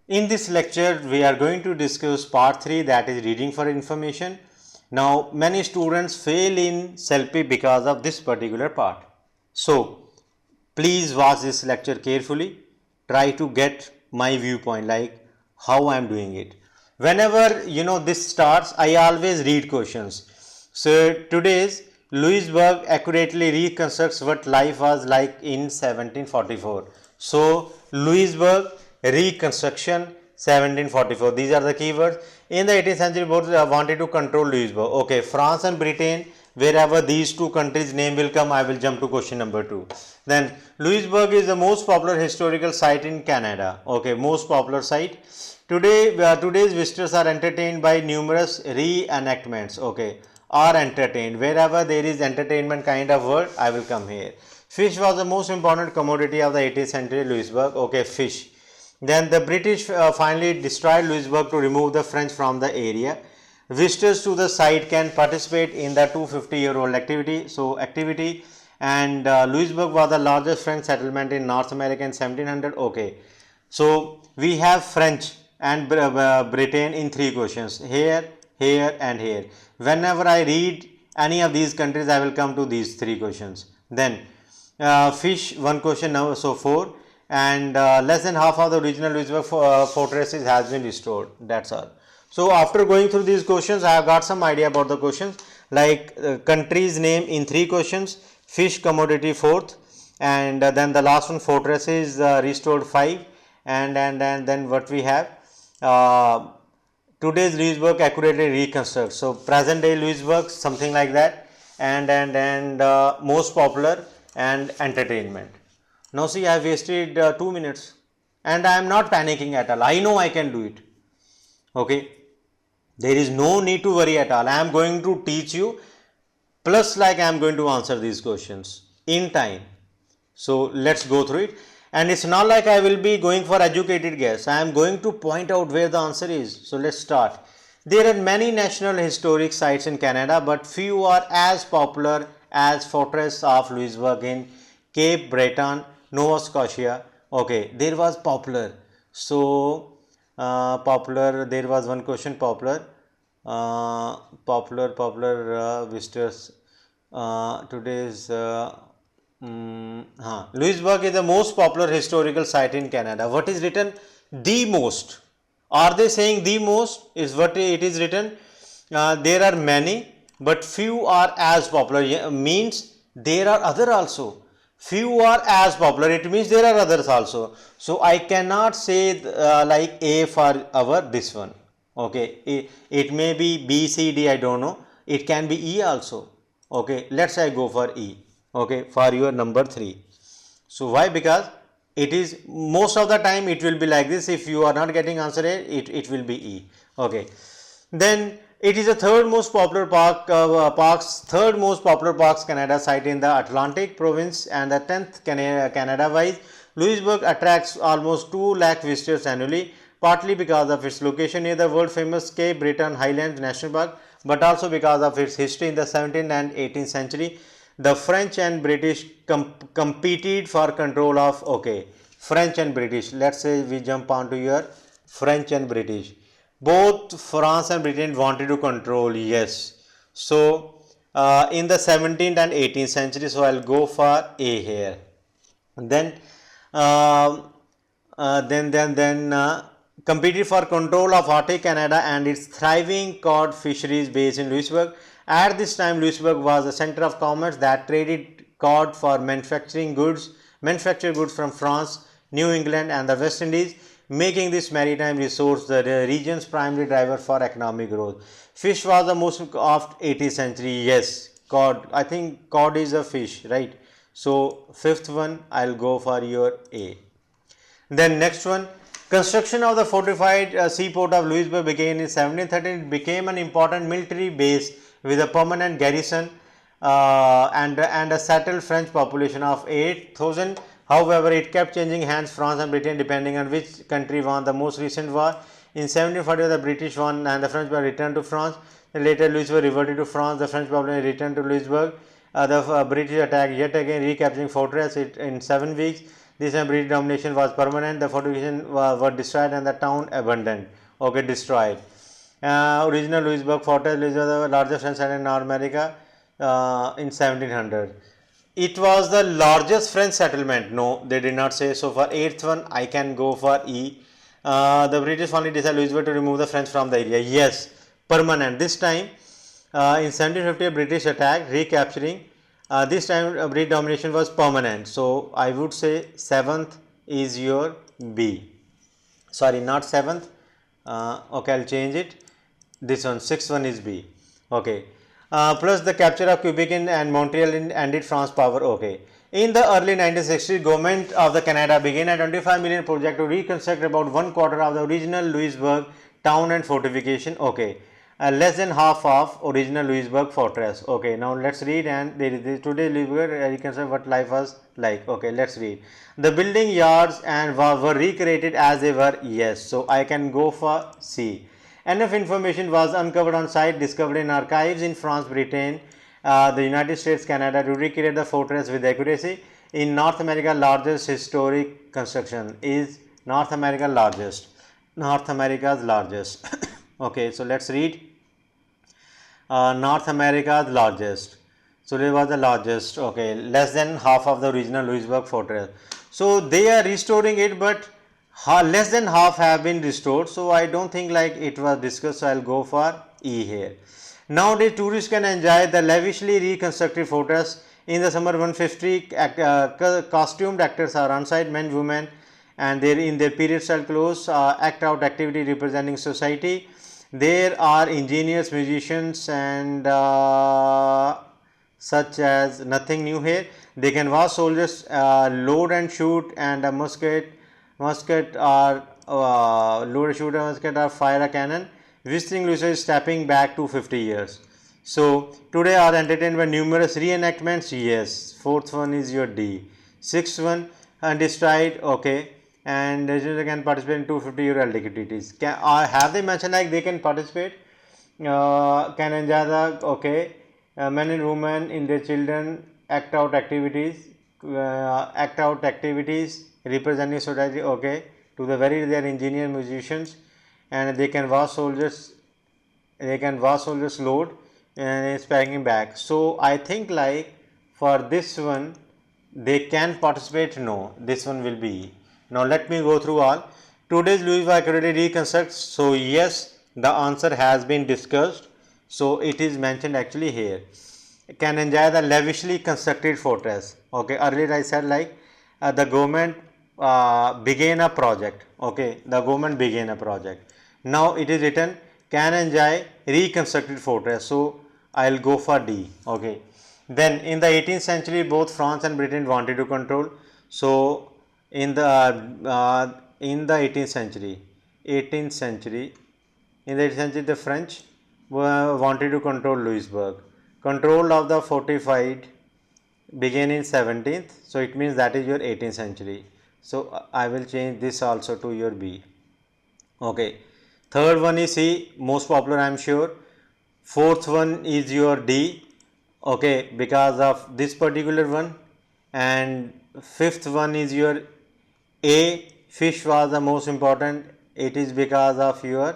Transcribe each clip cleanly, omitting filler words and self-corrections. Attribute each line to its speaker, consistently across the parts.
Speaker 1: In this lecture, we are going to discuss part 3, that is reading for information. Now, many students fail in CELPIP because of this particular part. So, please watch this lecture carefully. Try to get my viewpoint, like how I am doing it. Whenever this starts, I always read questions. So, today's Louisburg accurately reconstructs what life was like in 1744. So, Louisburg reconstruction 1744. These are the keywords. In the 18th century, both wanted to control Louisburg. Okay, France and Britain, wherever these two countries name will come, I will jump to question number 2. Then Louisburg is the most popular historical site in Canada. Okay, most popular site. Today's visitors are entertained by numerous reenactments. Okay, are entertained. Wherever there is entertainment kind of word, I will come here. Fish was the most important commodity of the 18th century Louisburg. Okay, fish. Then the British finally destroyed Louisburg to remove the French from the area. Visitors to the site can participate in the 250-year-old activity. And Louisburg was the largest French settlement in North America in 1700. Okay, so we have French and Britain in 3 questions, here, here and here. Whenever I read any of these countries, I will come to these 3 questions. Then fish, 1 question now, so 4, and less than half of the original Louisburg fortresses has been restored. That's all. So after going through these questions, I have got some idea about the questions, like country's name in 3 questions, fish commodity 4th, and then the last one, fortresses restored 5, and then what we have, today's Louisburg accurately reconstructs. So present day Louisburg, something like that, and most popular and entertainment. Now see, I have wasted 2 minutes and I am not panicking at all. I know I can do it. Okay, there is no need to worry at all. I am going to teach you, plus like I am going to answer these questions in time. So let's go through it. And it's not like I will be going for educated guess. I am going to point out where the answer is. So let's start. There are many national historic sites in Canada, but few are as popular as Fortress of Louisburg in Cape Breton, Nova Scotia. Okay, there was popular. So popular, there was one question, popular visitors today's Louisburg is the most popular historical site in Canada. What is written? The most. Are they saying the most? Is what it is written. There are many, but few are as popular. Means there are other also. Few are as popular. It means there are others also. So I cannot say like A for our this one. Okay, it may be B, C, D. I don't know. It can be E also. Okay, let's say I go for E. Okay, for your number 3. So why? Because it is most of the time it will be like this. If you are not getting answer A, it will be E. Okay, then it is the third most popular parks Canada site in the Atlantic province, and the 10th Canada wise. Louisburg attracts almost 2 lakh visitors annually, partly because of its location near the world famous Cape Breton Highlands National Park, but also because of its history in the 17th and 18th century. The French and British competed for control of, okay, French and British. Let's say we jump onto your French and British. Both France and Britain wanted to control, yes. So in the 17th and 18th century, so I'll go for A here. Then competed for control of Arctic Canada and its thriving cod fisheries based in Louisburg. At this time, Louisburg was a center of commerce that traded cod for manufactured goods from France, New England and the West Indies, making this maritime resource the region's primary driver for economic growth. Fish was the most of 18th century, yes, cod. I think cod is a fish, right? So 5th one, I'll go for your A. Then next one, construction of the fortified seaport of Louisburg began in 1713. It became an important military base with a permanent garrison and a settled French population of 8,000. However, it kept changing hands, France and Britain, depending on which country won the most recent war. In 1740, the British won and the French were returned to France. Later, Louisburg reverted to France. The French population returned to Louisburg. The British attacked yet again, recapturing fortress in 7 weeks. This time British domination was permanent. The fortifications were destroyed and the town abandoned. Okay, destroyed. Original Louisburg fortress was the largest French settlement in North America in 1700. It was the largest French settlement. No, they did not say. So for eighth one, I can go for E. The British finally decided Louisburg to remove the French from the area. Yes, permanent. This time, in 1750, a British attack, recapturing. This time, British domination was permanent. So I would say seventh is your B. Sorry, not seventh. Okay, I'll change it. This one, sixth one is B. Okay. Plus the capture of Quebec and Montreal ended France power. Okay. In the early 1960s, government of the Canada began a 25 million project to reconstruct about one quarter of the original Louisburg town and fortification. Okay. Less than half of original Louisburg fortress. Okay. Now let's read, and there is today Louisburg reconstruct what life was like. Okay. Let's read. The building yards and were recreated as they were. Yes. So I can go for C. Enough information was uncovered on site, discovered in archives in France, Britain, the United States, Canada to recreate the fortress with accuracy. In North America, largest historic construction is North America largest. North America's largest. Okay, so let's read. North America's largest. So they was the largest. Okay, less than half of the original Louisburg fortress. So they are restoring it, but less than half have been restored. So I don't think like it was discussed. So I'll go for E here. Nowadays, tourists can enjoy the lavishly reconstructed fortress. In the summer, 150 costumed actors are on site, men, women, and they're in their period style clothes, act out activity representing society. There are engineers, musicians, and such as nothing new here. They can watch soldiers load and shoot, and a musket or load and shoot a musket or fire a cannon. Visiting Louisburg is stepping back to 50 years. So today are entertained by numerous reenactments. Yes, fourth one is your D. Sixth one, undestroyed. Okay, and they can participate in 250 euro activities. Have they mentioned like they can participate? Can enjoy the okay. Men and women in their children act out activities. Representing society. Okay, to the very they are engineer, musicians, and they can watch soldiers. They can watch soldiers load and it's packing back. So I think like for this one they can participate. No, this one will be. Now let me go through all. Today's Louisburg accurately reconstructs. So yes, the answer has been discussed. So it is mentioned actually here. Can enjoy the lavishly constructed fortress. Okay, earlier I said like the government began a project. Okay, the government began a project. Now it is written can enjoy reconstructed fortress. So I'll go for D. Okay. Then in the 18th century, both France and Britain wanted to control. So in the 18th century, the French wanted to control Louisburg. Control of the fortified began in 17th. So it means that is your 18th century. So I will change this also to your B. Okay. Third one is C, most popular I am sure. Fourth one is your D, okay, because of this particular one. And fifth one is your A, fish was the most important. It is because of your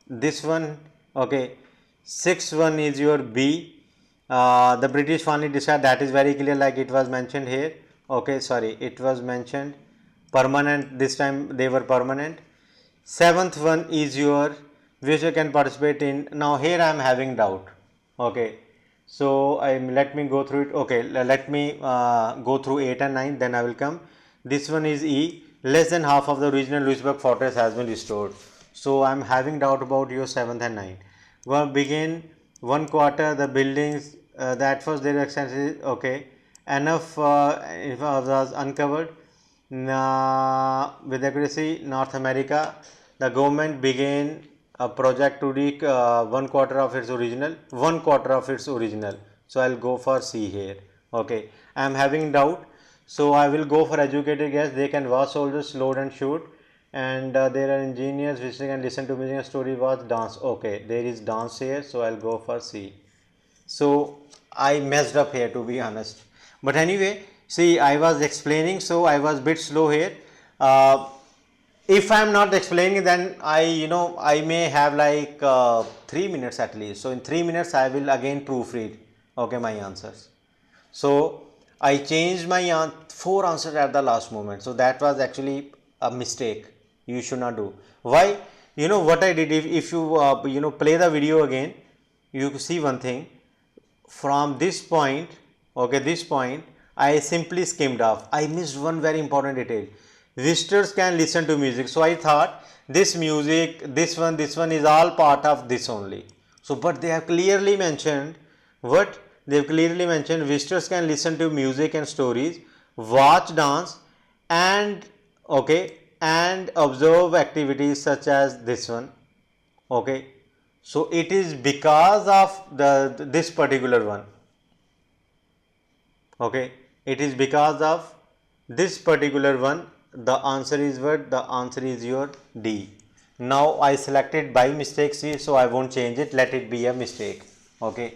Speaker 1: this one, okay. Sixth one is your B. The British finally decided, that is very clear, like it was mentioned here. Okay, sorry, it was mentioned permanent. This time they were permanent. Seventh one is your which you can participate in. Now here I am having doubt. Okay, so let me go through it. Okay, let me go through 8 and 9, then I will come. This one is E. Less than half of the original Louisburg fortress has been restored. So I am having doubt about your 7th and 9. Well, begin one quarter the buildings that first there extensive. Okay, enough was uncovered. With accuracy, North America, the government began a project to reach one quarter of its original. So I'll go for C here. Okay, I am having doubt. So I will go for educated guess. They can watch soldiers load and shoot, and there are engineers which can listen to music and story watch dance. Okay, there is dance here. So I'll go for C. So I messed up here to be honest. But anyway, See, I was explaining, so I was bit slow here. If I am not explaining, then I may have like 3 minutes at least. So in 3 minutes I will again proofread, okay, my answers. So I changed my 4 answers at the last moment. So that was actually a mistake. You should not do. Why? You know what I did? If you play the video again, you see one thing. From this point, okay, this point, I simply skimmed off. I missed one very important detail. Visitors can listen to music. So I thought this music, this one is all part of this only. So, but they have clearly mentioned what? They have clearly mentioned visitors can listen to music and stories, watch dance, and okay, and observe activities such as this one. Okay, so it is because of this particular one. Okay, it is because of this particular one. The answer is what? The answer is your D. Now I selected by mistake C, so I won't change it. Let it be a mistake. Okay,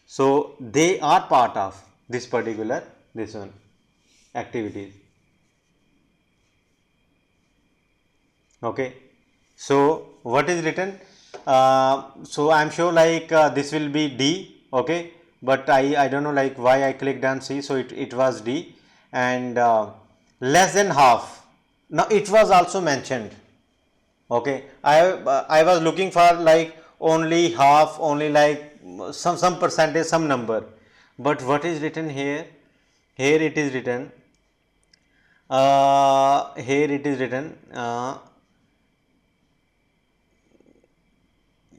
Speaker 1: so they are part of this particular activities. Okay, so what is written? So I am sure like this will be D. Okay, but I don't know like why I clicked on C, so it was D. And less than half, now it was also mentioned. Okay, I was looking for like only half, only like some percentage, some number, but what is written here? Here it is written, here it is written,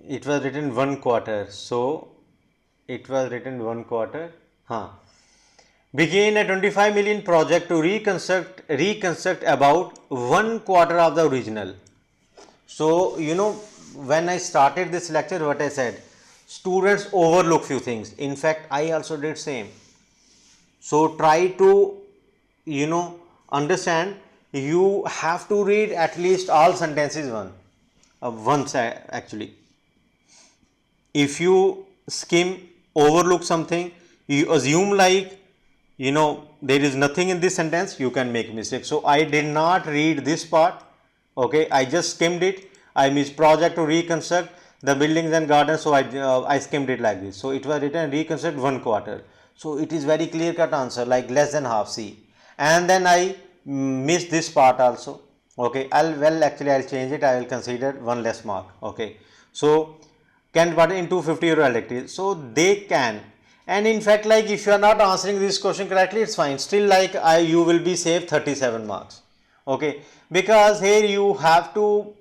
Speaker 1: it was written 1/4. So it was written 1/4. Begin a 25 million project to reconstruct about 1/4 of the original. So when I started this lecture, what I said, students overlook few things. In fact, I also did same. So try to understand. You have to read at least all sentences once actually. If you skim, overlook something, you assume like there is nothing in this sentence, you can make mistake. So I did not read this part. Okay, I just skimmed it. I missed project to reconstruct the buildings and gardens, so I skimmed it like this. So it was written reconstruct 1/4. So it is very clear cut answer, like less than half C. And then I missed this part also. Okay, I'll change it. I will consider one less mark. Okay, so can put in 250 euro electricity. So they can. And in fact, like if you are not answering this question correctly, it's fine. Still, like you will be saved 37 marks. Okay, because here you have to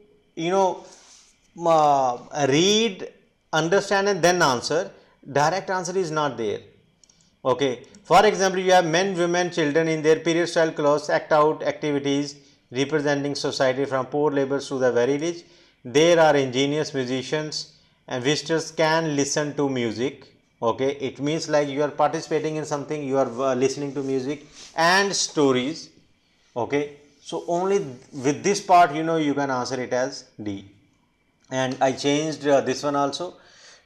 Speaker 1: read, understand, and then answer. Direct answer is not there. Okay, for example, you have men, women, children in their period style clothes act out activities representing society from poor laborers to the very rich. There are ingenious musicians, and visitors can listen to music. Okay, it means like you are participating in something, you are listening to music and stories. Okay, so only with this part you can answer it as D. And I changed this one also.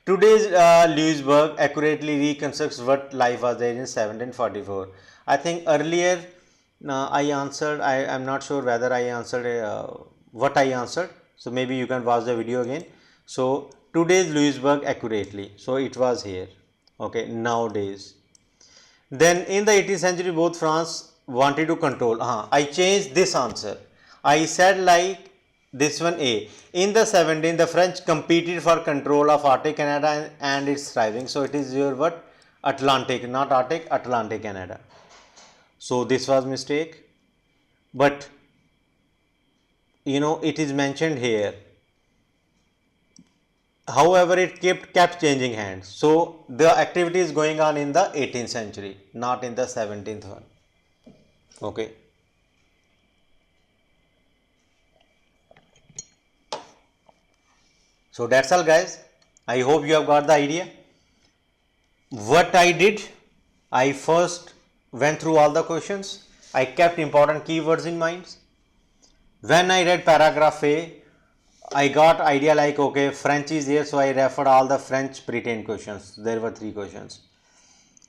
Speaker 1: Today's Lewisburg accurately reconstructs what life was there in 1744. I think earlier I answered, I am not sure whether I answered what I answered. So maybe you can watch the video again. So today's Lewisburg accurately. So it was here. Okay, nowadays. Then in the 18th century, both France wanted to control. I changed this answer. I said like this one A. In the 17th, the French competed for control of Arctic Canada and its thriving. So it is your what? Atlantic, not Arctic, Atlantic Canada. So this was mistake. But it is mentioned here. However, it kept changing hands. So the activity is going on in the 18th century, not in the 17th one. Okay. So that's all, guys. I hope you have got the idea. What I did, I first went through all the questions. I kept important keywords in mind. When I read paragraph A, I got idea like, okay, French is here, so I referred all the French pre-10 questions. There were 3 questions.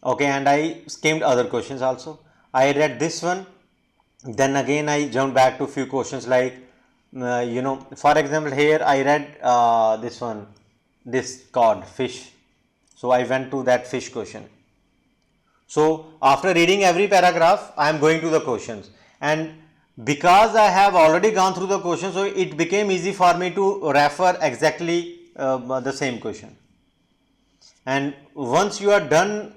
Speaker 1: Okay, and I skimmed other questions also. I read this one, then again I jumped back to few questions like for example, here I read this one, this cod, fish. So I went to that fish question. So after reading every paragraph, I am going to the questions, and because I have already gone through the questions, so it became easy for me to refer exactly the same question. And once you are done,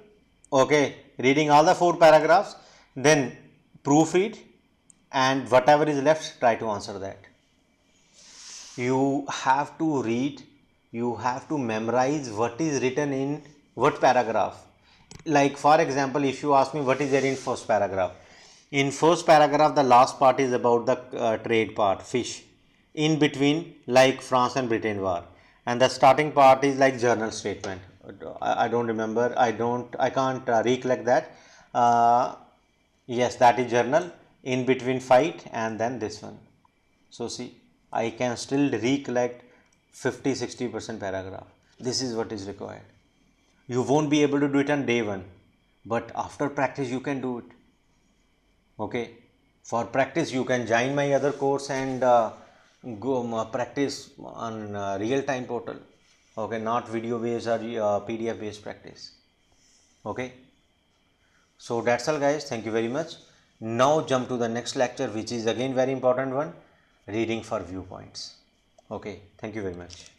Speaker 1: okay, reading all the 4 paragraphs, then proofread, and whatever is left, try to answer that. You have to read, you have to memorize what is written in what paragraph. Like for example, if you ask me what is there in first paragraph, in first paragraph the last part is about the trade part, fish. In between, like France and Britain war, and the starting part is like journal statement. I don't remember, I can't recollect that. Yes, that is journal. In between, fight, and then this one. So see, I can still recollect 50-60% paragraph. This is what is required. You won't be able to do it on day one, but after practice you can do it. Okay, for practice you can join my other course and go practice on real time portal. Okay, not video based or PDF based practice. Okay, so that's all guys, thank you very much. Now jump to the next lecture, which is again very important one, reading for viewpoints. Okay, thank you very much.